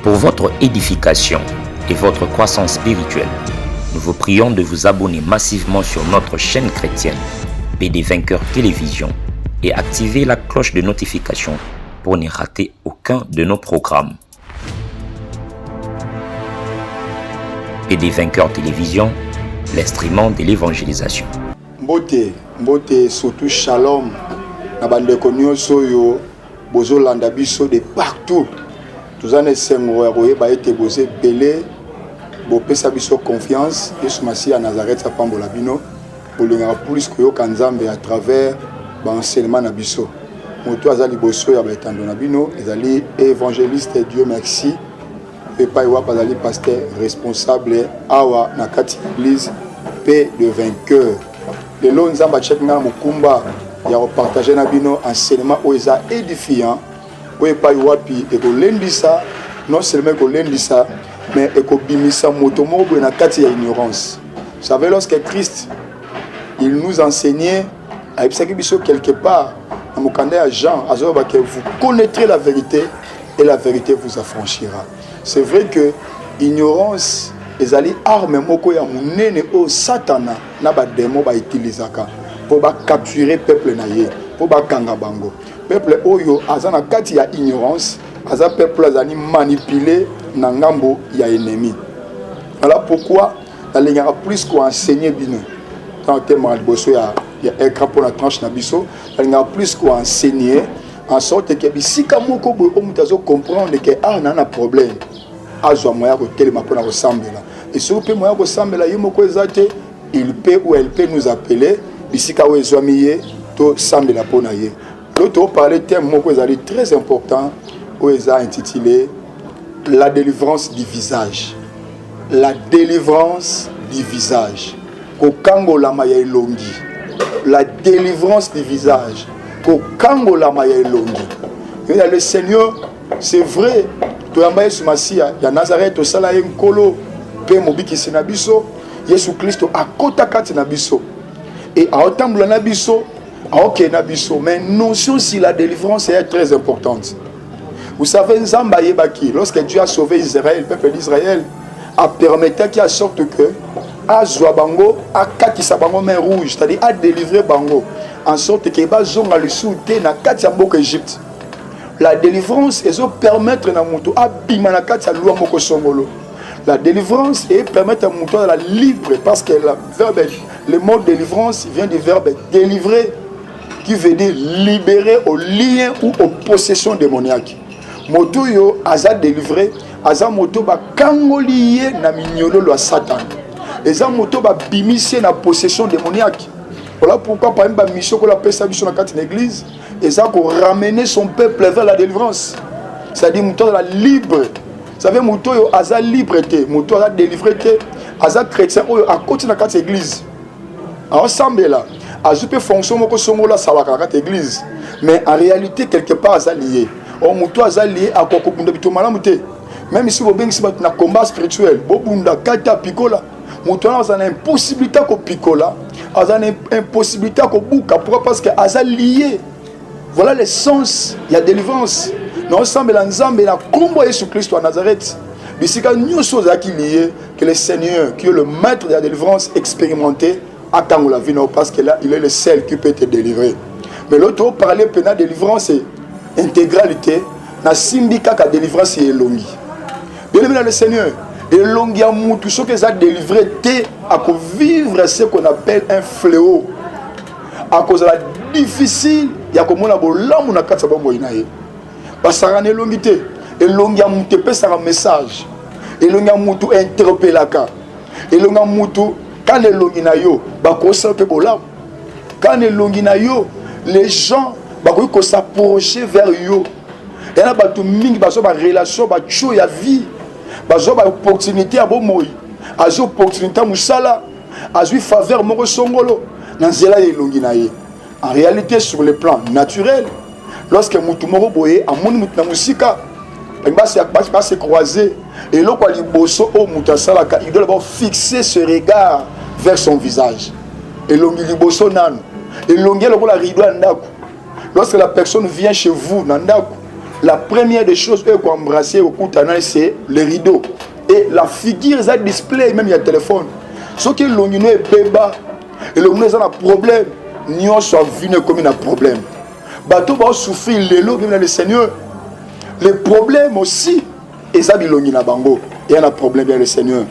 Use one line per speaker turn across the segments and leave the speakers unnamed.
Pour votre édification et votre croissance spirituelle, nous vous prions de vous abonner massivement sur notre chaîne chrétienne PD Vainqueur Télévision et activer la cloche de notification pour ne rater aucun de nos programmes. PD Vainqueur Télévision, l'instrument de l'évangélisation.
Mbote, surtout shalom. Na bande konyo soyo, bozo landa biso de partout. Tous en essayons de ba été bosé belé, bo pesa biso confiance. Yesu Masi à Nazareth sa pambola bino, bo linga plus que yo kanzambe à travers ba enseignement na biso. Moto azali boso ya ba etando na bino, ezali évangéliste Dieu merci. Et pas wa bazali pasteur responsable awa na kati église paix de vainqueur. Le long nzamba chekna mukumba ya partager na bino enseignement oza édifiant. Oui, pas wapi et lendisa non seulement que lendisa mais et que bimisa motomobo na kati ya ignorance. Vous savez lorsque Christ il nous enseignait à biso quelque part dans mon candidat Jean azoba que vous connaîtrez la vérité et la vérité vous affranchira. C'est vrai que ignorance ezali arme moko ya munene o satana na ba démon ba utilisaka pour ba capturer peuple na ye pour ba kanga bango. Peuple oyo azana kati ya ignorance, aza peuple azani manipulé na ngambo ya ennemi. Voilà pourquoi la ligne a plus qu'on enseigner bino. Dans le thème de bosso ya écran pour la tranche na biso, la ligne a plus qu'on enseigner en sorte que bisika moko bo omutazo comprendre que na na problème. Azwa moya ko telema pour na resembler. Et si vous pouvez moya ko resembler yo moko ezate, il peut ou elle peut nous appeler bisika o ezwamiye to sambela pona ye. L'autre parlait d'un thème très important où il a intitulé la délivrance du visage. La délivrance du visage. Kokango la maya longi. La délivrance du visage. Kokango la maya longi. Le Seigneur, c'est vrai. Toyambaye Sumasia, ya Nazareth au sala nkolo pe mobiki sinabiso. Yesu Christ a kota kati nabiso. Et a otambula nabiso. Ok, Nabiso, mais notion si la délivrance est très importante. Vous savez, Nzamba Yebaki, lorsque Dieu a sauvé Israël, le peuple d'Israël, a permis qu'il y a sorte que Azwa Bango, a Katisa Bango main rouge, c'est-à-dire a délivré Bango, en sorte que Bazon a le soutien na Katia Mboko Égypte. La délivrance est permettre na Mouto a Bimana Katia Lua Moko Songolo. La délivrance est permettre à Mouto de la libre, parce que le mot délivrance vient du verbe délivrer, qui veut dire libérer aux liens ou aux possessions démoniaques. Moto yo aza délivré, aza moto ba kangolié na mignolo lo Satan. Eza moto ba bimisé na possession démoniaque. Voilà pourquoi par exemple mission ko la pesa biso na kati l'église, eza ko ramener son peuple vers la délivrance. C'est-à-dire moto la libre. Vous savez moto yo aza liberté, moto aza délivré té, aza chrétien oyo a côté na kati église. Ensemble là. Je peux fonctionner comme ça à l'église, mais en réalité quelque part ça lié. On mouto ça lié à quoi même si vous avez un combat spirituel, bobunda kata pikola, mouto a une impossibilité ko pikola, a une impossibilité ko buka parce que ça lié. Voilà le sens, il y a délivrance. Nous ensemble ensemble la combo Jésus Christ à Nazareth. Mais c'est quand nous sommes liés que le Seigneur qui est le maître de la délivrance expérimenté attends la vie, parce que là, il est le seul qui peut te délivrer. Mais l'autre parlait de la délivrance et intégralité. Na simbika ka délivrance est longue. Bien aimé le Seigneur, et longue à nous, tout ce que ça délivré, t'es à vivre ce qu'on appelle un fléau. À cause de la difficile, il y a comme on a beau l'âme on a quatre sabots moïnaï. Parce que ça rend longité. Et longue à nous, te peut ça un message. Et longue à nous, tout interrompre la cas. Et longue à nous, tout quand les longinayo, quand les longinayo, les gens vont s'approcher vers eux. Il y a des relations, des vie, des opportunités à Bomoy, des opportunités à Moussala, des faveurs à Songolo. En réalité, sur le plan naturel, lorsque Moutoumoro Boye, à Moun Mousika, il va se croiser. Et là, il doit d'abord fixer ce regard vers son visage. Et lorsque la personne vient chez vous, La première des choses qu'on embrasser au coup c'est les rideaux. Et la figure, ça display, même il y a le téléphone. Ce qui est l'ongino est béba, et l'ongino est un problème. Nous sommes venus comme un problème. Bateau va souffrir le Seigneur. Les problèmes aussi, et ça, l'ongino bango. Il y a un problème avec le Seigneur.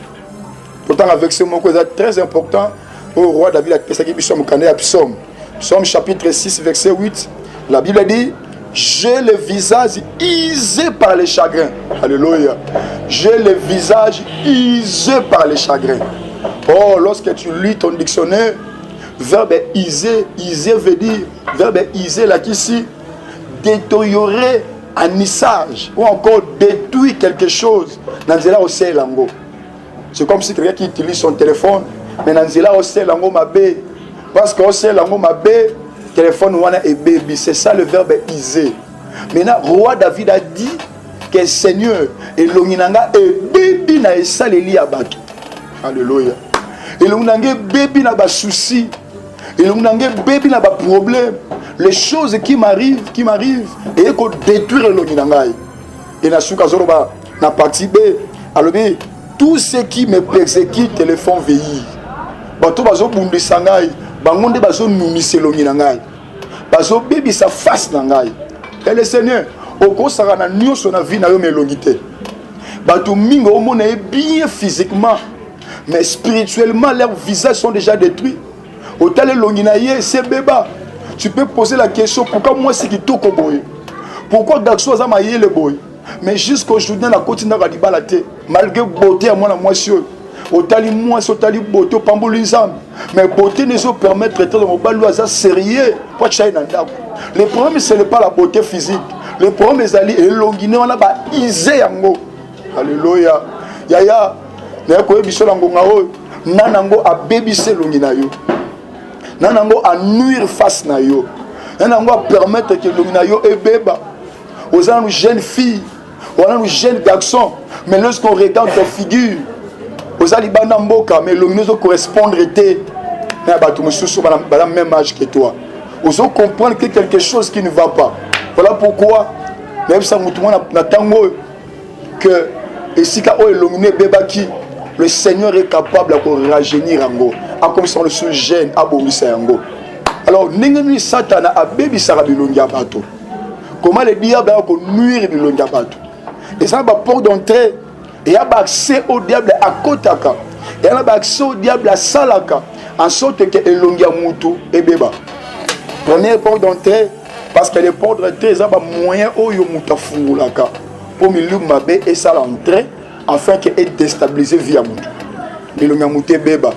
Pourtant, avec ce mot, c'est très important. Au roi David a pensé qu'il puisse me Psaume. Psaume chapitre 6, verset 8. La Bible dit: j'ai le visage usé par les chagrins. Alléluia. J'ai le visage usé par les chagrins. Oh, lorsque tu lis ton dictionnaire, verbe usé veut dire, verbe usé là ici, détériorer en usage ou encore détruire quelque chose. Nanzela aussi lango. C'est comme si quelqu'un qui utilise son téléphone, mais nanzela aussi lango mabé. Parce que aussi lango mabé, téléphone wana et baby, c'est ça le verbe usé. Maintenant, roi David a dit que Seigneur et l'onginanga et baby na esa le li abato. Alléluia. Et l'onginanga baby na ba souci. Et l'onginanga baby na ba problème. Les choses qui m'arrivent et qu'on détruire l'onginanga. Et na souka zoroba na partie B. Alors tout ce qui me persécute le font veillir. Bato bazo bundi sangai. Bangonde bazo numisi l'onginanga. Bazo baby sa face nangai. Et le Seigneur, au cours de nous, on a vu dans nos longuités. Bato mingo au monde est bien physiquement, mais spirituellement leurs visages sont déjà détruits. Au tel longinaye c'est béba. Tu peux poser la question pourquoi moi c'est qui tout boy. Pourquoi garçon ça m'a le boy. Mais jusqu'aujourd'hui la continue à dibalate malgré beauté à moi la moitié. Au tali moi au tali beauté au pambolisam. Mais beauté ne se permettre de mon balou à sérieux pour chaîne en le problème, ce n'est pas la beauté physique. Le problème, c'est que l'onginé, on a isé yango. Alléluia. Yaya, n'ayako ebiso lango ngao, nanango a bébissé l'ongina yo. Nanango a nuire face na yo. Nanango a permettre que l'ongina yo est béba. Aux gens, jeunes filles, aux gens, jeunes garçons. Mais lorsqu'on regarde ta figure, aux gens, mboka, mais l'ongina correspondre était. Mais tu me soucies à la même âge que toi. Vous allez comprendre que quelque chose qui ne va pas. Voilà pourquoi, même si que le Seigneur est capable de rajeunir ango. Comme ça, le gêne à Bomisayango. Alors, Ningeni Satana a bébi Sarabilongia Bato. Comment le diable a nuire Bilongia Bato. Et ça, va porte d'entrée. Et il y a accès au diable à Kotaka. Et il y a accès au diable à Salaka. En sorte que Elongia Moutou et Beba. Première porte d'entrée, parce que les portes d'entrée, ça va moyen où il y a pour me et ça l'entrée, afin qu'elle déstabilise via Moutou. Il y a Moutou Beba.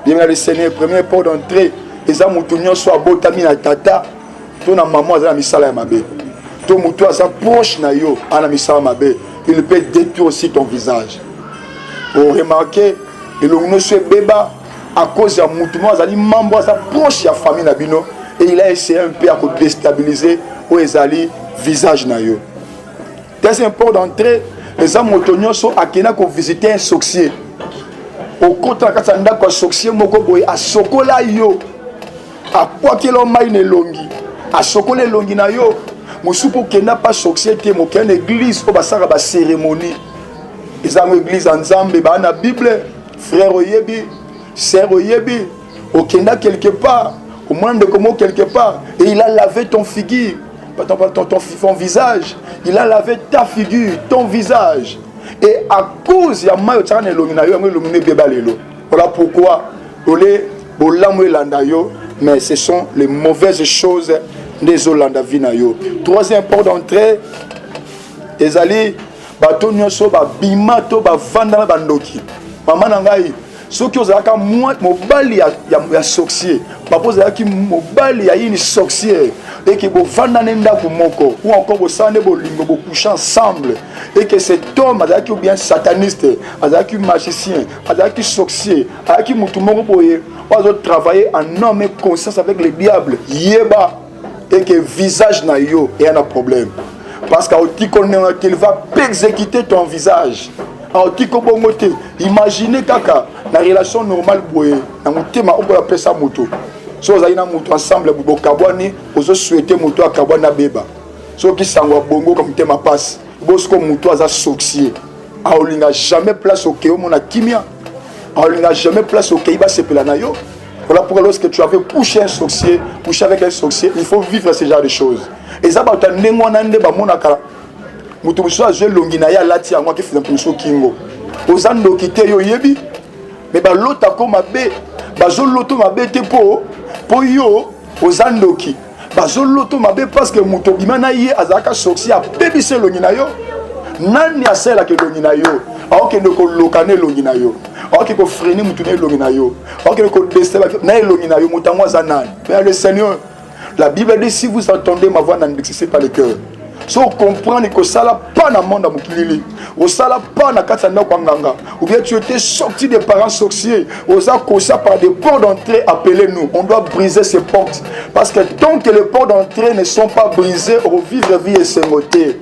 Il y a le Seigneur, première porte d'entrée, et ça Moutou soit beau, t'as mis la tata, ton maman a mis ça là, ton Moutou a sa proche, a mis ça là, il peut détruire aussi ton visage. Vous remarquez, il y a Beba, à cause de Moutou, il y a des membres, sa proche, il y a famille, et il a essayé un peu de déstabiliser où ils allaient visage na yo. Deuxième port d'entrée, les amotonio sont à Kenya pour visiter un sorcier. Au côté de Katsanda quoi sorcier moko boy a sokola yo. A quoi que l'homme maine longi. A sokola longi na yo. Musupo Kenya pas sorcier te mo ken église pour basara ba cérémonie. Les am église ensemble ba na Bible, frère oyebi, sœur oyebi, au Kenya quelque part. Au moins de comment quelque part, et il a lavé ton figure, ton visage, il a lavé ta figure, ton visage, et à cause de mayo tchane illuminé beba lelo. Voilà pourquoi mais ce sont les mauvaises choses des Hollandais vinayo. Troisième port d'entrée, les alliés bato nyoso ba bima to ba vanda ba ndoki. Maman nangai ceux qui ont moi mobali ya sorcier papa zaki mobali ya une sorcière et que bo vanda nenda ku moko ou encore bo sande bo lingo bo coucher ensemble et que cet homme azaki ou bien sataniste azaki magicien azaki sorcier azaki mutu moko boye ozo travailler en homme et conscience avec le diable yeba et que visage na yo et un problème parce qu'il va exécuter ton visage. Imaginez kaka la relation normale boye na mutema on peut appeler ça moto so za ina moto ensemble bu kabwani ozo souhaiter moto akabwana beba ceux qui sont bongo comme thème à passe bosko muto aza sorcier aolinga jamais place au kéo mon kimia aolinga jamais place au kéiba sepelana yo. Voilà pourquoi lorsque tu avais couché un sorcier, couché avec un sorcier, il faut vivre ce genre de choses. Et ça va te nengwanande ba monaka. Mutu muso azwe longina ya lati ya moi qui fait muso kingo. Ozando kite yo yebi. Mais ba lota ko mabe, ba zo loto mabe te po yo ozando ki. Ba zo loto mabe parce que mutu bimana ye azaka sorcier a bebise longina yo. Nani asela ke longina yo. Alors ne ko lokane longina yo. Alors que freiner mutune longina yo. Alors que ko destela na longina yo mutango zanani. Mais le Seigneur, la Bible dit si vous entendez ma voix n'excessez pas le cœur. Si vous comprenez que ça n'a pas dans le monde à Moukilili, ou ça n'a pas dans le Kwanganga, ou bien tu étais sorti des parents sorciers, ou ça par des portes d'entrée, appelez-nous. On doit briser ces portes. Parce que tant que les portes d'entrée ne sont pas brisées, on vivre vie et s'émoter.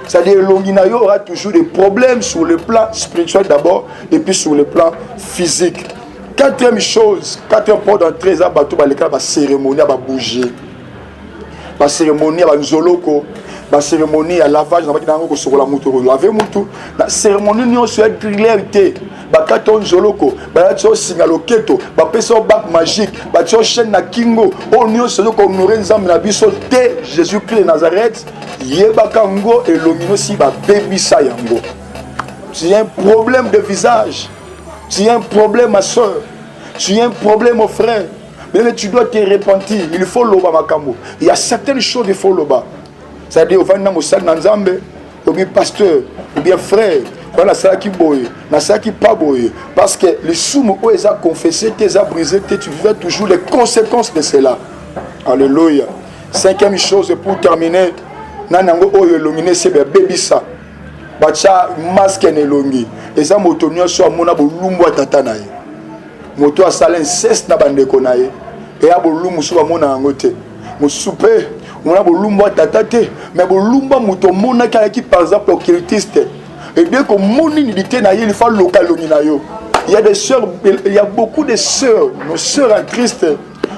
C'est-à-dire que l'Onginayo aura toujours des problèmes sur le plan spirituel d'abord, et puis sur le plan physique. Quatrième chose, quatrième porte d'entrée, c'est la cérémonie, la bougie. La cérémonie, la nzoloko. La cérémonie à lavage na bakina sur la moto laver moto la cérémonie ni on soit clarté ba katon zoloko ba tso singalo keto ba peso bac magique ba tso chaîne na kingo on ni on se ko honorer nzambe na biso te Jésus Christ de Nazareth yeba kango et lomino si ba bebisa yango. Tu as un problème de visage, tu as un problème ma soeur, tu as un problème mon frère, mais tu dois te repentir, il faut loba makambo. Il y a certaines choses il faut loba. C'est-à-dire, on va au salle d'Anzambe, ou bien pasteur, ou bien frère, on a ça qui boye, on a ça qui pas boye. Parce que les soummes où ils ont confessé, ils ont brisé, tu vivais toujours les conséquences de cela. Alléluia. Cinquième chose, pour terminer, nanango oyo longine c'est bébé ça. Bacha masque ne longi. Et ça motonio so mona bolumbu tata na ye. Moto a salé inceste na bandeko na ye. Et a bolumbu so mona ngote. Mo soupe on a bolumba tatate mais bolumba muto mona qui par exemple occultiste et bien que mon unité na il faut local na yo. Il y a des sœurs, il y a beaucoup de sœurs, nos sœurs en Christ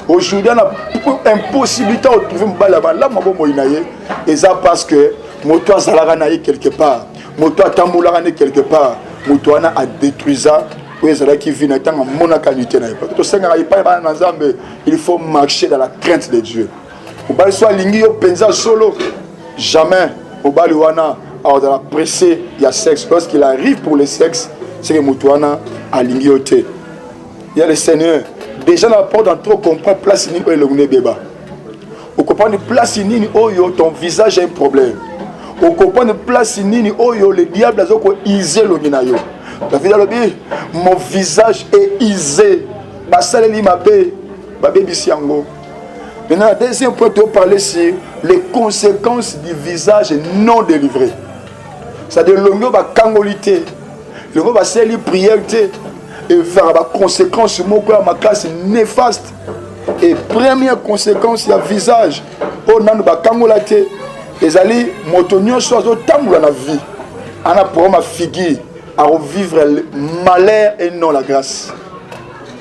aujourd'hui on a impossibilité de trouver mbala là mabo moinaye et ça parce que moto azalaka na quelque part moto atambulaka na quelque part moto ana a détruisa qui vient dans mon qualité il faut marcher dans la crainte de Dieu. Au soit lingi yo penza solo jamais au baliwana alors dans la pressé il y a sexe lorsqu'il arrive pour le sexe c'est que mutuana a lingi yote il y a le Seigneur déjà la porte d'entrée comprend place ni ko elongné beba on comprend de place ni oyo ton visage a un problème on comprend de place ni oyo le diable azoko iser longina yo David a dit mon visage est isé basaleli mabe babe bisiango. Maintenant, deuxième point, on parler sur les conséquences du visage non délivré. C'est-à-dire, l'ongo va cangolité, l'ongo va faire les prières et faire des conséquences sur mon corps, ma classe néfaste. Et première conséquence, il y a le visage. On a va cangolité. Et allez, motonio soit au temps dans la vie. On a pour ma figure à revivre le malheur et non la grâce.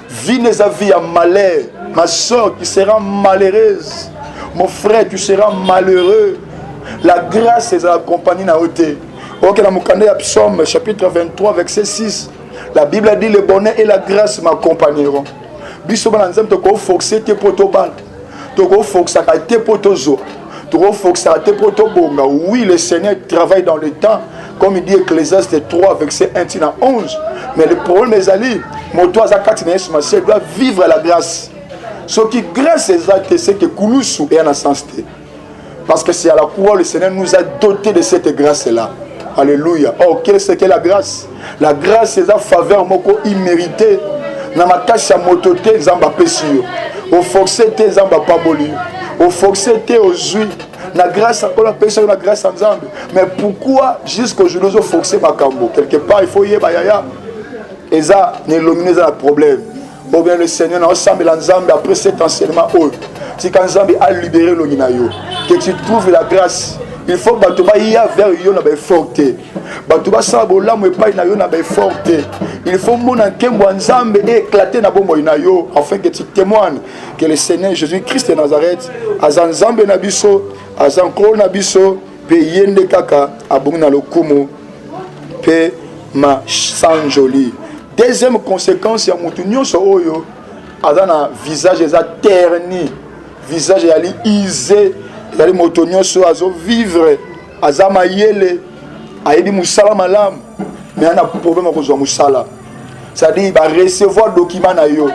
Vie n'est à vie à malheur. Ma soeur, tu seras malheureuse. Mon frère, tu seras malheureux. La grâce est accompagnée dans côté. Ok, dans mon Psaume, chapitre 23, verset 6. La Bible dit le bonheur et la grâce m'accompagneront. Biso bananzam to ko foxer te poto bal. To ko foxer te poto zo. To ko foxer te poto bonga. Oui, le Seigneur travaille dans le temps. Comme il dit Ecclésiaste 3, verset 1 à 11. Mais le problème est allé. Mon toit doit vivre la grâce. Ce qui grâce exacte, c'est que Koulousou est en sens. Parce que c'est à la croix le Seigneur nous a doté de cette grâce-là. Alléluia. Oh, qu'est-ce que la grâce? La grâce, c'est la faveur moko imméritée. Namakasha motote zamba pesio. Au forcé te zamba paboli. Au forcé te aux juifs. La grâce, on a péché la grâce ensemble. Mais pourquoi jusqu'aujourd'hui nous forcé makambo? Quelque part, il faut y aller. Et ça, n'est l'omniné un problème. Ou bien le Seigneur n'a ensemble l'ensemble après cet enseignement haut. Si quand Nzambe a libéré l'Onginayo, que tu trouves la grâce, Il faut que tu ailles vers yo na ba forte. Bato ba sa bolamu epai na yo na ba forte. Il faut mona nkembo nzambe éclater na bombo na yo afin que tu témoignes que le Seigneur Jésus-Christ de Nazareth azanzambe na biso, azankolo na biso pe yende kaka abongi na lokumu pe ma sanjoli. Deuxième conséquence ya mutu nyonso oyo azana visage eza terni, visage yali isé, yali moto nyonso azo vivre azama yele ayebi musala malamu mais ana problème ko zo musala. C'est-à-dire il va recevoir document na yo.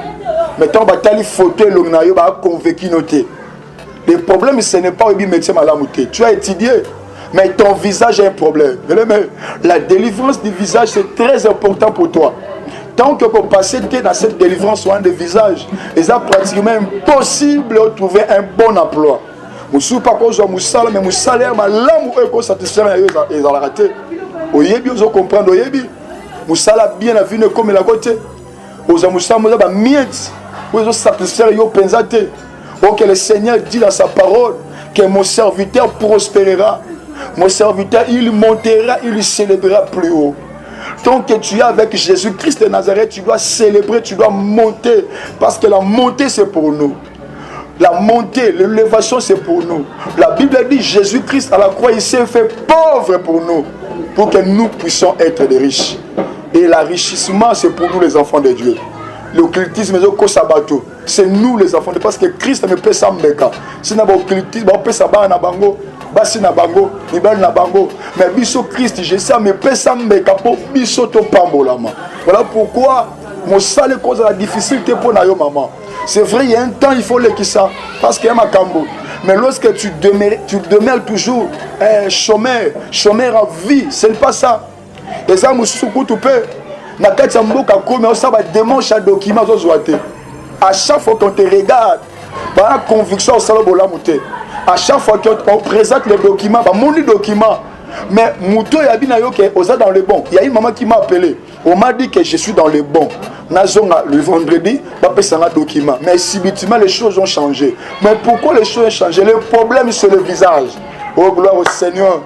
Maintenant ba tali photo long na yo ba convaincu noté. Le problème ce n'est pas le médecin malamu. Tu as étudié mais ton visage a un problème. La délivrance du visage c'est très important pour toi. Tant que pour passer dans cette délivrance de visage, il est pratiquement impossible de trouver un bon emploi. Moussou pas cause de moussala, mais moussala est malamu et satisfaire les ont raté. Oyebi vous comprendre oyebi. Moussala bien la vie ne comme la côté. Aux moussala vous avez miette. Vous satisfaire yo pensate. Ok le Seigneur dit dans sa parole que mon serviteur prospérera. Mon serviteur il montera, il célébrera plus haut. Tant que tu es avec Jésus-Christ de Nazareth, tu dois célébrer, tu dois monter. Parce que la montée, c'est pour nous. La montée, l'élévation, c'est pour nous. La Bible dit Jésus-Christ à la croix, il s'est fait pauvre pour nous. Pour que nous puissions être des riches. Et l'enrichissement, c'est pour nous les enfants de Dieu. L'occultisme, c'est nous les enfants de Dieu. Parce que Christ ne peut pas s'embêter. Si nous avons l'occultisme, on peut s'abattre dans bango. Basi na bango, nibal na bango, mais biso Christ, je sais, mais pesa mbeka po biso to pambolama. Voilà pourquoi mon sale cause la difficulté pour na yo maman. C'est vrai, il y a un temps il faut le qui ça, parce qu'il y a ma cambo. Mais lorsque tu demeures toujours chômeur en vie, c'est pas ça. Et ça musuku tu peux. Na kati mboka comme ça va démanche à document zo zoate. À chaque fois qu'on te regarde, bah la conviction ça le bola monter. À chaque fois qu'on présente les documents, mon document, mais Mouto et Abina Yoke, on est dans le bon. Il y a une maman qui m'a appelé. On m'a dit que je suis dans le bon. Le vendredi, je vais faire un document. Mais subitement, les choses ont changé. Mais pourquoi les choses ont changé? Le problème, c'est le visage. Oh, gloire au Seigneur.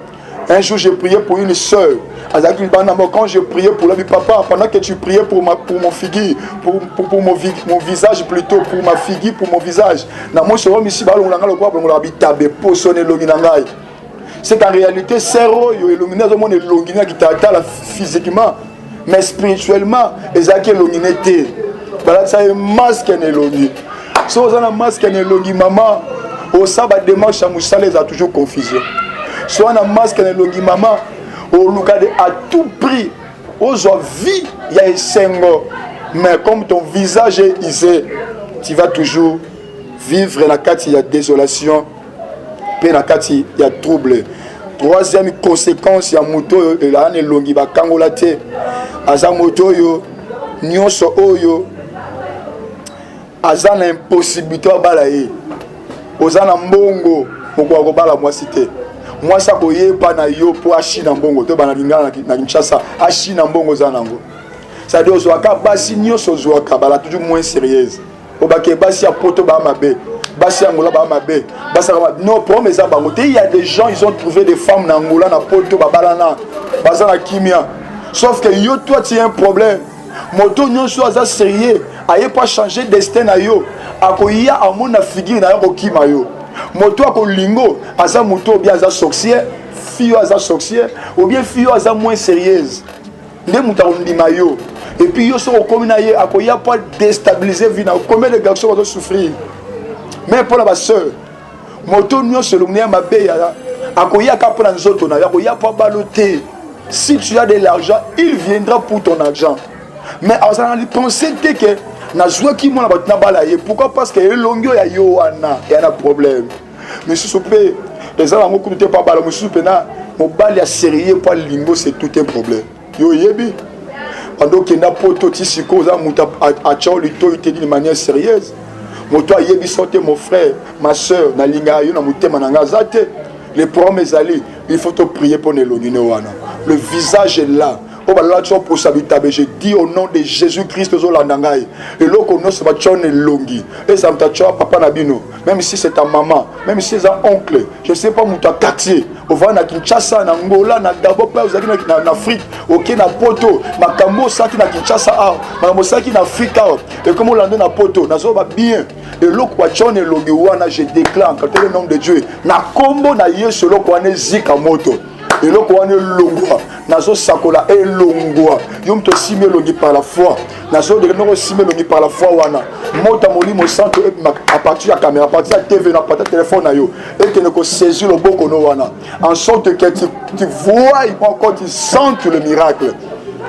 Un jour, j'ai prié pour une soeur. Quand je priais pour le papa, pendant que tu priais pour mon figure, pour mon visage plutôt, pour ma figure, pour mon visage, c'est qu'en réalité, c'est physiquement, mais spirituellement, ils ont illuminé. Voilà, ça est masque et l'illuminé. Si vous avez un masque et l'illuminé, maman, au sabbat démarche à Moussa, les a toujours confusion. Soit un masque et l'illuminé, maman, au Lugade à tout prix, aux vie, il y a un sengo. Mais comme ton visage est isé, tu vas toujours vivre la carte, il y a désolation, puis la carte, il y a trouble. Troisième conséquence, il y a moto, il y a un longi, il y a kangolate, aza moto yo, nyonso oyo, aza na impossibilité à balayer, oza na mbongo, moko ko bala moi cité. Moi ça koye pa na yo po achina mbongo to bana linga na Kinshasa achina mbongo zanango ça dit ozwaka basi nyonso ozwaka bala toujours moins sérieuse obake basi ya poto ba mabe basi ya ngola ba mabe basi non problème ça bango il y a des gens ils ont trouvé des femmes na ngola na poto ba balana bazana kimia sauf que yo toi tu as un problème moto nyonso aza sérieux aye pas changer destin na yo akoya amona figure na yo kima yo moto ako lingo aza moto bien aza sorcière fille aza sorcière ou bien fille aza moins sérieuse nde moto ondima yo et puis yo so comme na ye akoya pas déstabiliser vie na combien de garçons vont souffrir mais pour la sœur moto nyo selon ma beya akoya ka pour nzoto na akoya pas baloter si tu as de l'argent il viendra pour ton argent mais on a pensé que pourquoi? Parce que l'ongio ya yoana il y a un problème. Mais si vous plaît, les gens n'ont pas balle, mais si vous plaît, mon balle est sérieux pas limbo, c'est tout un problème. Yo yebi. Pendant que n'a pas tout ici cause à tchao lito il te dit de manière sérieuse. Mon toi yebi sortez mon frère, ma soeur, na linga yo na mutema na ngazate. Les problèmes allés, il faut te prier pour ne l'onine wana. Le visage est là. o bala tso possibilité je dis au nom de Jésus-Christ zo landangai et loko no se ba tchone longi et ça mta tcho papa na bino même si c'est ta maman même si c'est un oncle je sais pas muta quartier au va na Kinshasa na Angola na Gabon pa uzaki na Afrique OK na poto makambo saki na Kinshasa makambo saki na Afrique et comme on na poto na zo ba bien et loko wa tchone longi wana je déclare quand le nom de Dieu na kombo na Yesu loko wana zika moto et le coin est longwa nazo sakola et longwa yom to simé longi par la foi nazo de no simé longi par la foi wana mota molimo santo à partir de la caméra à partir de la TV na partir de téléphone na yo et que ne ko saisir le boko no wana en sorte que tu vois encore tu sens le miracle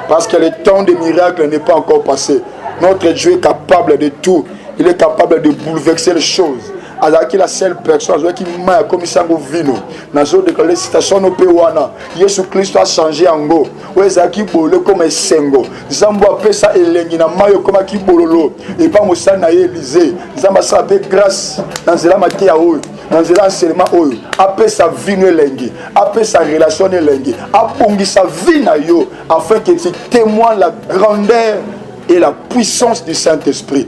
parce que le temps des miracles n'est pas encore passé. Notre Dieu est capable de tout, il est capable de bouleverser les choses. Azaki la seule personne qui m'a comme ça go vino na zo de les citations no pewana Yesu Christ a changé ango wezaki bolo comme sengo zambo apesa elengi na mayo comme ki bololo et pas mosa na Élysée zamba sa be grâce dans la matia oyo dans l'enseignement oyo apesa vino elengi apesa relation elengi abongisa vie na yo afin que tu témoignes la grandeur et la puissance du Saint-Esprit.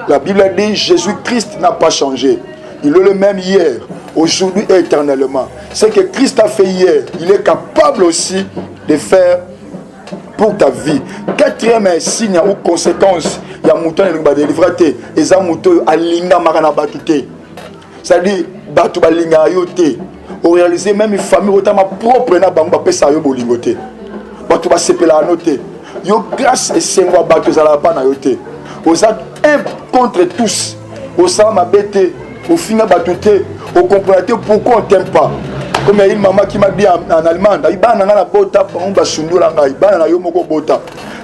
La Bible dit Jésus-Christ n'a pas changé. Il est le même hier, aujourd'hui et éternellement. Ce que Christ a fait hier, il est capable aussi de faire pour ta vie. Quatrième signe ou conséquence, il y a un mouton qui va délivrer. Et ça, mouton a linga marana batute. C'est-à-dire, batu ba linga yote. Au réaliser même une famille, autant ma propre na bamba pesa yo bolingote. Batu ba sepela anote. Yo grâce et c'est moi batu za la pa na yote. Vous êtes un contre tous. Au sein ma bête, au final batouté, au comprenez pourquoi on t'aime pas. Comme il y a une maman qui m'a dit en allemand,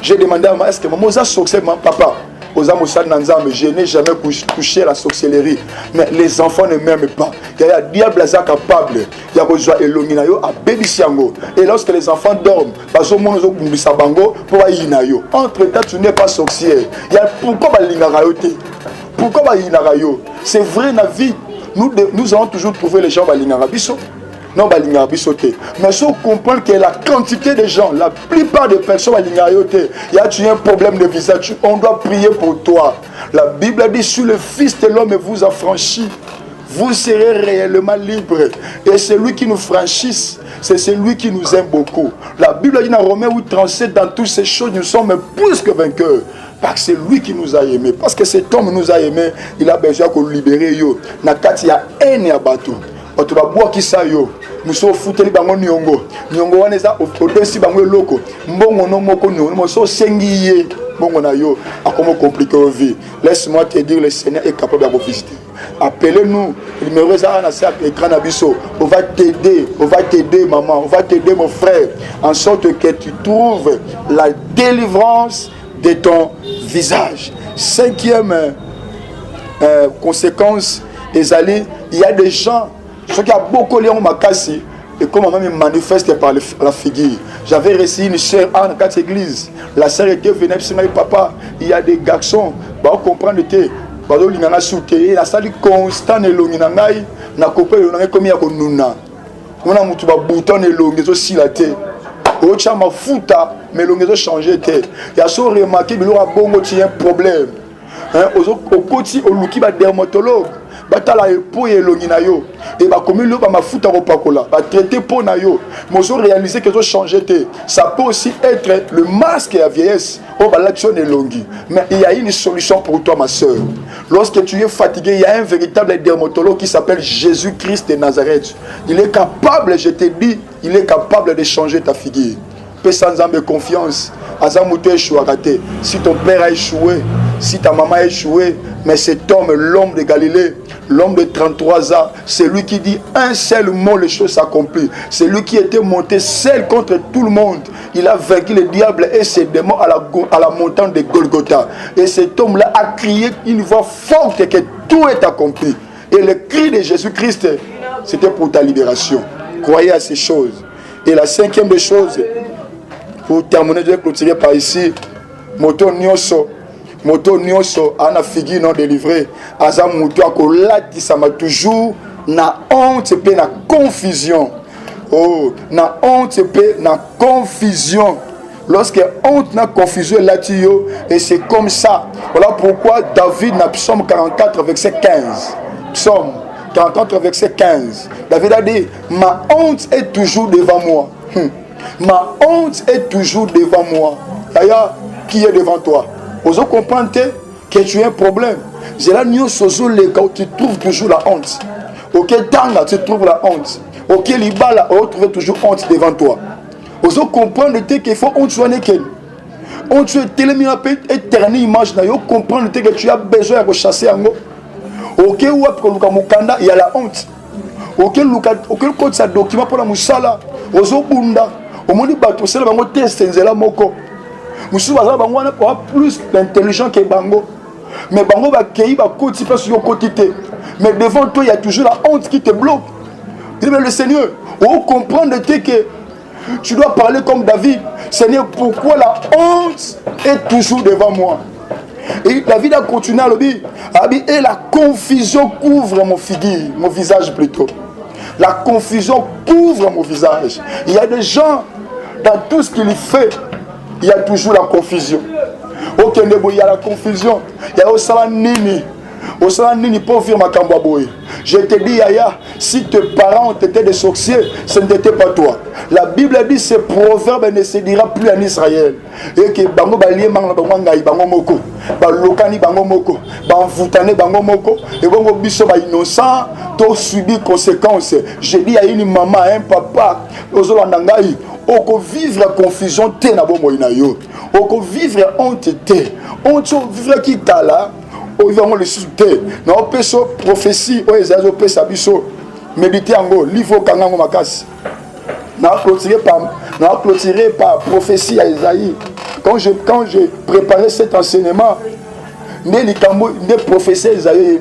j'ai demandé à ma est-ce que maman a succès, papa. Je n'ai jamais touché la sorcellerie. Mais les enfants ne m'aiment pas. Il y a un diable capable. Il y a besoin de l'onginayo à Bébisiango. Et lorsque les enfants dorment, entre-temps, tu n'es pas sorcière. Pourquoi Pourquoi c'est vrai dans la vie. Nous allons toujours trouver les gens qui non, mais si on comprend que la quantité de gens, la plupart des personnes il y a un problème de visage, on doit prier pour toi. La Bible dit, sur le Fils de l'homme vous affranchit, vous serez réellement libre. Et celui qui nous franchisse, c'est celui qui nous aime beaucoup. La Bible dit dans Romains 8:37, dans toutes ces choses, nous sommes plus que vainqueurs. Parce que c'est lui qui nous a aimés. Parce que cet homme nous a aimés, il a besoin qu'on libère. Nakati ya haine ya bateau. Tu vas boire qui ça yo. Nous sommes foutus bango nyongo. Nyongo wana za odesi bango loko. Mbongo no moko nyongo. Nous sommes sengiye. Mbongo na yo. A comment compliquer la vie. Laisse-moi te dire, le Seigneur est capable de vous visiter. Appelez-nous. Le numéro est à l'écran abisso. On va t'aider. On va t'aider, maman. On va t'aider, mon frère. En sorte que tu trouves la délivrance de ton visage. Cinquième conséquence, il y a des gens. Ce qui a beaucoup de gens et comme maman me manifeste par la figure. J'avais reçu une sœur en 4 églises. La sœur était venue et papa, il y a des garçons, bah on comprend que la salle constant et l'onginangai na copain comme il y a konuna. On a mutuba bouton et l'ongezo silate. Au chama futa mais l'ongezo changé te. Il y a so remarqué que l'on a bongo un problème. Hein, au côté au luki ba dermatologue. Batala epo elongina yo et ba comme le ba mafuta ko pakola ba traiter po na yo mozo réaliser que zo changer te ça peut aussi être le masque à vieillesse au ba l'action elongi mais il y a une solution pour toi ma sœur. Lorsque tu es fatigué, il y a un véritable dermatologue qui s'appelle Jésus-Christ de Nazareth. Il est capable, je te dis, il est capable de changer ta figure. Paix sans âme de confiance. Si ton père a échoué, si ta maman a échoué, mais cet homme, l'homme de Galilée, l'homme de 33 ans, c'est lui qui dit un seul mot, les choses s'accomplissent. C'est lui qui était monté seul contre tout le monde. Il a vaincu le diable et ses démons à la montagne de Golgotha. Et cet homme-là a crié une voix forte que tout est accompli. Et le cri de Jésus-Christ, c'était pour ta libération. Croyez à ces choses. Et la cinquième des choses, pour terminer, je vais clôturer par ici. Moto nyonso ana figure non délivré. Aza moto akolati ça m'a toujours na honte pe na confusion. Oh, na honte pe na confusion. Lorsque honte n'a confusion là, et c'est comme ça. Voilà pourquoi David, dans Psaume 44, verset 15. Psaume 44, verset 15. David a dit, ma honte est toujours devant moi. Ma honte est toujours devant moi. D'ailleurs, qui est devant toi? Vous comprenez que tu as un problème. C'est là où tu trouves toujours la honte. Ok, Tanga, tu trouves la honte. Ok, Libala, on trouve toujours honte devant toi. Vous comprenez qu'il faut honte soit nickel. Honte soit tellement éternelle image. Vous comprenez que tu as besoin de chasser un mot. Ok, ou après le Mukanda, il y a la honte. Ok, code ça document pour la Moussala. Vous bunda. Au moins, bateau, c'est le test, c'est la moko. Moussala, on a plus d'intelligence que Bango. Mais Bango va accueillir, va continuer sur le côté. Mais devant toi, il y a toujours la honte qui te bloque. Dis mais le Seigneur, vous comprenez que tu dois parler comme David. Seigneur, pourquoi la honte est toujours devant moi? Et David a continué à le dire. Et la confusion couvre mon figure, mon visage plutôt. La confusion couvre mon visage. Il y a des gens, dans tout ce qu'il fait, il y a toujours la confusion. Ok, il y a la confusion. Il y a aussi la nini. Je te dis, Yaya, si tes parents étaient des sorciers, ce n'était pas toi. La Bible dit ce proverbe ne se dira plus en Israël. Et que bango balie mangla bango ngai bango moko, balokani bango moko, banvoutane bango moko, et bango biso ba innocent, to subir conséquences. Je dis à une maman, un papa, ozolanda ngai, oko vivre la confusion te na bomo ina yo. Oko vivre honte te. Honte vivre qui tala. On va le soutenir. Non, on peut se prophétie. On peut se méditer en gros. Livre Kangango Makas. Non, clôturé par prophétie à Isaïe. Quand j'ai préparé cet enseignement, les prophéties Isaïe.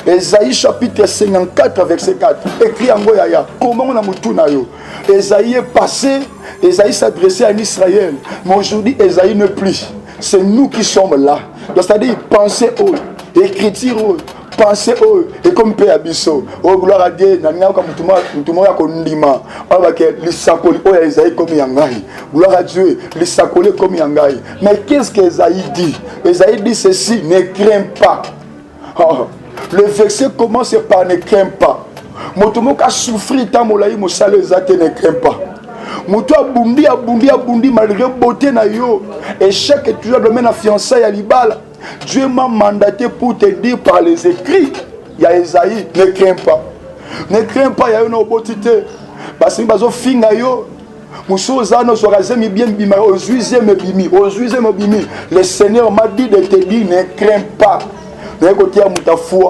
Isaïe chapitre 54, verset 4. Écrit en gros, comment on a moutou na yo. Isaïe est passé. Isaïe s'adressait à Israël. Mais aujourd'hui, Isaïe ne plus. C'est nous qui sommes là. Donc, c'est-à-dire, pensez eux, écriture eux, pensez eux, et comme Père Abisso, oh gloire à Dieu, Nania comme tout le monde a connu, les sakoli, oh Esaïe comme Yangai, gloire à Dieu, les sakoli comme Yangai. Mais qu'est-ce qu'Esaïe dit? Esaïe dit ceci, ne crains pas. Oh, le verset commence par ne crains pas. Motomo a souffert tant molaï mo salé zate ne crains pas. Moutou abundi malgré beauté na yo. Échec est toujours le domaine à fiançailles à l'ibal. Dieu m'a mandaté pour te dire par les écrits. Il y a Esaïe, ne crains pas. Ne crains pas, il y a une opportunité. Parce que bazo finga yo. Moussou zano sorazemi bien bima. Le Seigneur m'a dit de te dire ne crains pas. Ne côté à moutafua.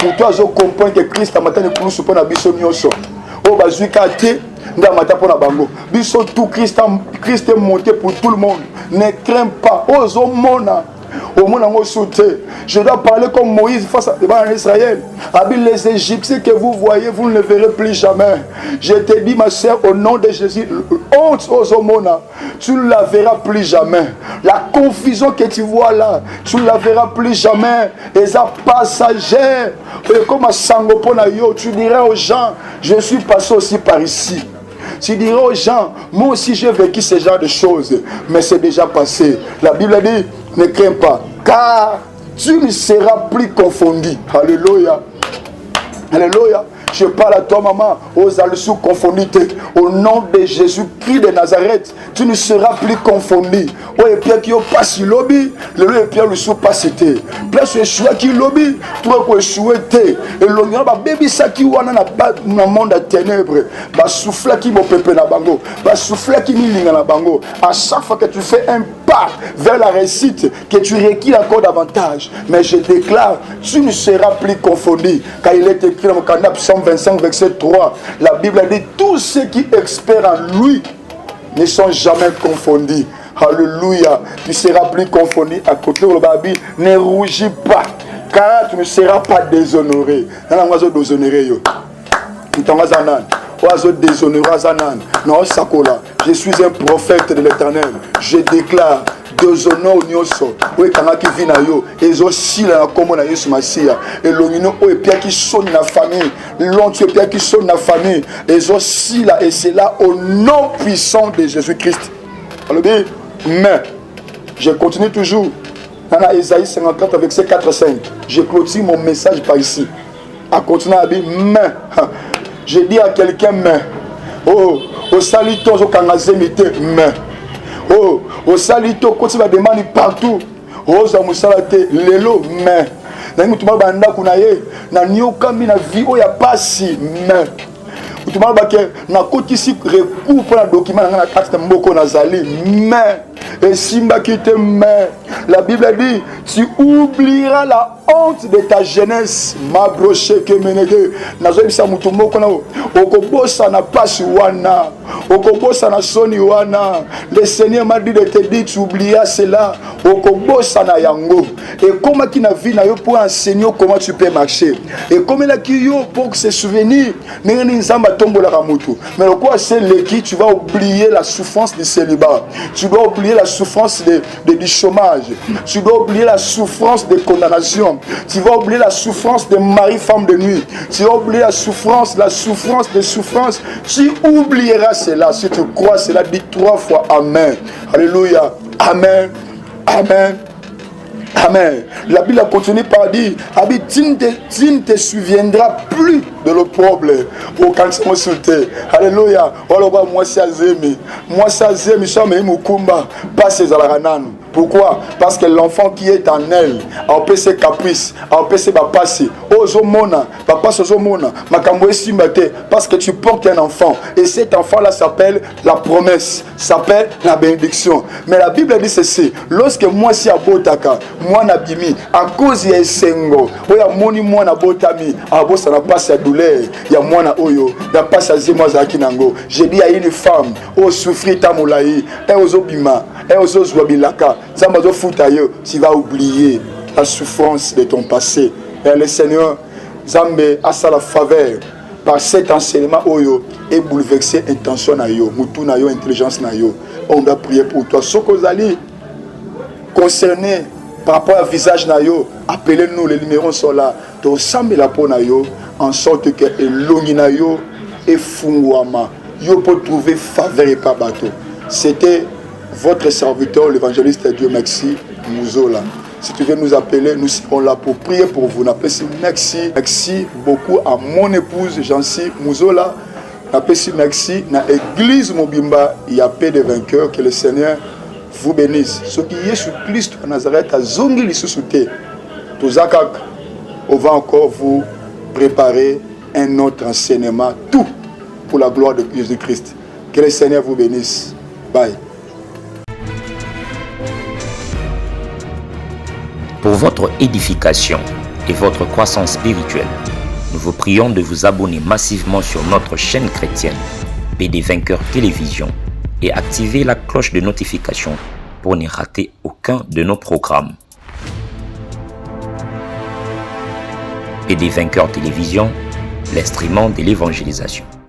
Moutou azo comprendre que Christ a matin ne plus pour na biso nyoso. Oh bazuka te. Biso tout Christ est monté pour tout le monde. Ne crains pas. Ozo mona. Au monde en sauté. Je dois parler comme Moïse face à Israël. Les Égyptiens que vous voyez, vous ne les verrez plus jamais. Je te dis, ma soeur, au nom de Jésus, honte aux mona, tu ne la verras plus jamais. La confusion que tu vois là, tu ne la verras plus jamais. Et ça passagère. Et comme à Sangoponayo, tu dirais aux gens, je suis passé aussi par ici. Tu dirais aux gens, moi aussi j'ai vécu ce genre de choses, mais c'est déjà passé. La Bible dit, ne crains pas, car tu ne seras plus confondu. Alléluia. Alléluia. Je parle à toi, maman, aux alessous confondus. Au nom de Jésus-Christ de Nazareth, tu ne seras plus confondu. Oh, et Pierre qui passe le lobby, le Pierre le sous passe. Pierre se choix qui lobby, toi quoi souhaiter. Et l'on va baby ça qui wana na monde à ténèbres. Ba souffle qui mo pépé na bango. Ba souffle qui milinga na bango. À chaque fois que tu fais un pas vers la réussite, que tu requiers encore davantage. Mais je déclare, tu ne seras plus confondu. Car il est écrit dans le canap 25, verset 3, la Bible dit, tous ceux qui espèrent en lui ne sont jamais confondus. Alléluia. Tu ne seras plus confondu. À côté de la Bible, ne rougis pas, car tu ne seras pas déshonoré. Je suis un prophète de l'Éternel. Je déclare déshonneur nyoso. Oui, quand qui vit na yo, et aussi la comme na Yesu Masia. Et l'onino et Pierre qui sonne la famille. L'oncle Pierre qui sonne la famille. Et aussi là et c'est là au nom puissant de Jésus-Christ. mais je continue toujours. Dans Ésaïe 54 avec ses 4-5, je clôture mon message par ici. À continuer à dire, mais je dis à quelqu'un, mais oh, au salito, au kanazemite, mais oh, au salito, quand tu vas demander partout, oh, ça m'a salaté, l'élo, mais na mutuma banda kunaye na nyoka mi na vie o ya pasi mais mutuma ba ke na kotisi recours pour la document na carte mboko nazali mais et simba qui te mais la Bible dit tu oublieras la honte de ta jeunesse ma broche que menege nazo bisa mutumoko na okobosa na pasi wana okobosa na soni wana le Seigneur m'a dit de te dire tu oublieras cela okobosa na yango et comment qui na vie na yo pour enseigner comment tu peux marcher et comme la qui yo pour se souvenir nini nzamba tombola kamutu mais le quoi c'est le qui tu vas oublier la souffrance du célibat tu dois oublier la souffrance du chômage tu dois oublier la souffrance de condamnation tu vas oublier la souffrance de mari femme de nuit tu vas oublier la souffrance de souffrance tu oublieras cela si tu crois cela dis 3 fois amen alléluia amen amen. Amen. La Bible a continué par dire, tu ne te souviendras plus de l'opprobre au cancer consulté. Alléluia. Moi c'est Azemi. Moi c'est Azemi. Je suis Mukumba. Pas ces alaranans. Pourquoi? Parce que l'enfant qui est en elle a opéré ses caprices, a opéré ses passer. Ozomona, papa Ozomona, Makambo Simbate, parce que tu portes un enfant. Et cet enfant-là s'appelle la promesse, s'appelle la bénédiction. Mais la Bible dit ceci, lorsque moi si abotaka, moi nabimi, à cause ya esengo, oya moni moi na botami, abosa na passe à douleur, ya moi na oyo, na passe à zemo za kinango. J'ai dit à une femme, oh souffrir ta moulaï, et ozobima, et ozozwabilaka. Tu vas oublier la souffrance de ton passé. Et le Seigneur, Zambé, a sa la faveur par cet enseignement oyo et bouleverser intention na yo, mutu na yo, intelligence na yo. On doit prier pour toi. Ce que vous allez concerné par rapport au visage na yo, appelez-nous, les numéros sont là. Donc, sambe la peau na yo, en sorte que l'ongi na yo et fungwama, yo peut trouver faveur et pas bateau. C'était votre serviteur, l'évangéliste Dieu merci, Mouzola. Si tu veux nous appeler, nous serons là pour prier pour vous. Merci. Merci beaucoup à mon épouse, Jancy Mouzola. Merci à l'église Mobimba, il y a paix des vainqueurs, que le Seigneur vous bénisse. Ce qui est sur Christ à Nazareth, à Zongi Lissusute, on va encore vous préparer un autre enseignement, tout pour la gloire de Jésus-Christ. Que le Seigneur vous bénisse. Bye.
Pour votre édification et votre croissance spirituelle, nous vous prions de vous abonner massivement sur notre chaîne chrétienne PD Vainqueur Télévision et activer la cloche de notification pour ne rater aucun de nos programmes. PD Vainqueur Télévision, l'instrument de l'évangélisation.